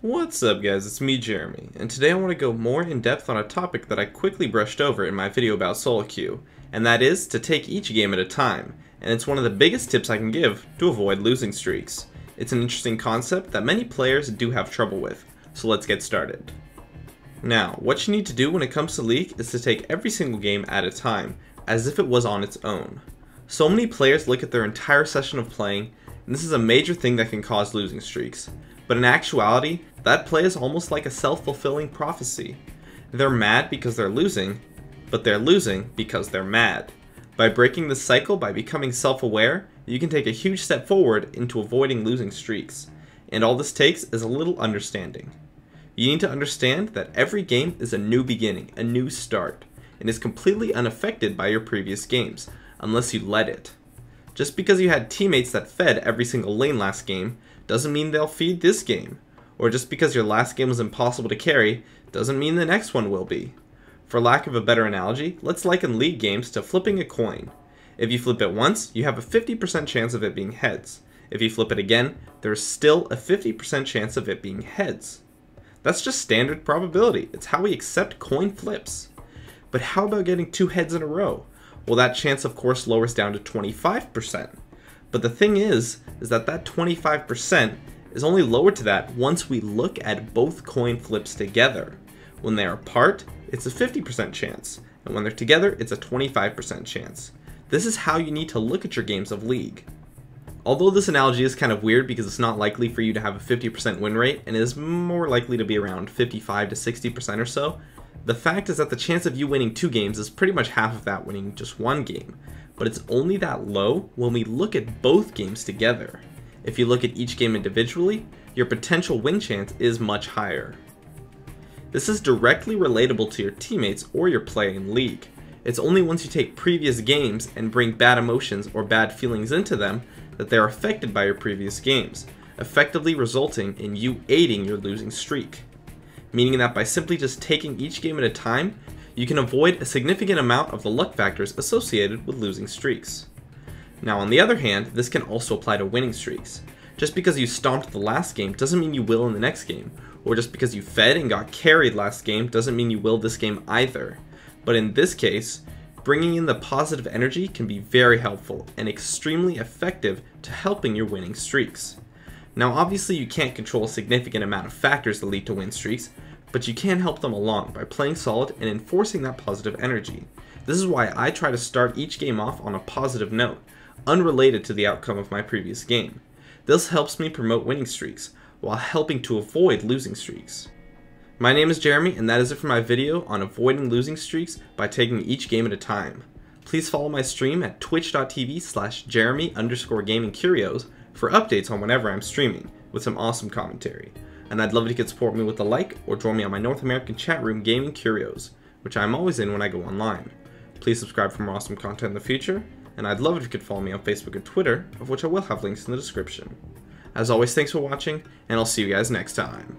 What's up guys, it's me Jeremy, and today I want to go more in depth on a topic that I quickly brushed over in my video about solo queue, and that is to take each game at a time, and it's one of the biggest tips I can give to avoid losing streaks. It's an interesting concept that many players do have trouble with, so let's get started. Now, what you need to do when it comes to League is to take every single game at a time, as if it was on its own. So many players look at their entire session of playing, and this is a major thing that can cause losing streaks. But in actuality, that play is almost like a self-fulfilling prophecy. They're mad because they're losing, but they're losing because they're mad. By breaking this cycle, by becoming self-aware, you can take a huge step forward into avoiding losing streaks. And all this takes is a little understanding. You need to understand that every game is a new beginning, a new start, and is completely unaffected by your previous games, unless you let it. Just because you had teammates that fed every single lane last game, doesn't mean they'll feed this game. Or just because your last game was impossible to carry, doesn't mean the next one will be. For lack of a better analogy, let's liken League games to flipping a coin. If you flip it once, you have a 50% chance of it being heads. If you flip it again, there's still a 50% chance of it being heads. That's just standard probability. It's how we accept coin flips. But how about getting 2 heads in a row? Well, that chance of course lowers down to 25%. But the thing is that that 25% is only lowered to that once we look at both coin flips together. When they're apart, it's a 50% chance, and when they're together, it's a 25% chance. This is how you need to look at your games of League. Although this analogy is kind of weird because it's not likely for you to have a 50% win rate, and is more likely to be around 55 to 60% or so, the fact is that the chance of you winning 2 games is pretty much half of that winning just 1 game. But it's only that low when we look at both games together. If you look at each game individually, your potential win chance is much higher. This is directly relatable to your teammates or your play in League. It's only once you take previous games and bring bad emotions or bad feelings into them that they are affected by your previous games, effectively resulting in you aiding your losing streak. Meaning that by simply just taking each game at a time, you can avoid a significant amount of the luck factors associated with losing streaks. Now on the other hand, this can also apply to winning streaks. Just because you stomped the last game doesn't mean you will in the next game, or just because you fed and got carried last game doesn't mean you will this game either. But in this case, bringing in the positive energy can be very helpful and extremely effective to helping your winning streaks. Now obviously you can't control a significant amount of factors that lead to win streaks, but you can help them along by playing solid and enforcing that positive energy. This is why I try to start each game off on a positive note, unrelated to the outcome of my previous game. This helps me promote winning streaks, while helping to avoid losing streaks. My name is Jeremy, and that is it for my video on avoiding losing streaks by taking each game at a time. Please follow my stream at twitch.tv/Jeremy_gamingcurios for updates on whenever I'm streaming, with some awesome commentary. And I'd love if you could support me with a like, or join me on my North American chat room Gaming Curios, which I'm always in when I go online. Please subscribe for more awesome content in the future, and I'd love it if you could follow me on Facebook and Twitter, of which I will have links in the description. As always, thanks for watching, and I'll see you guys next time.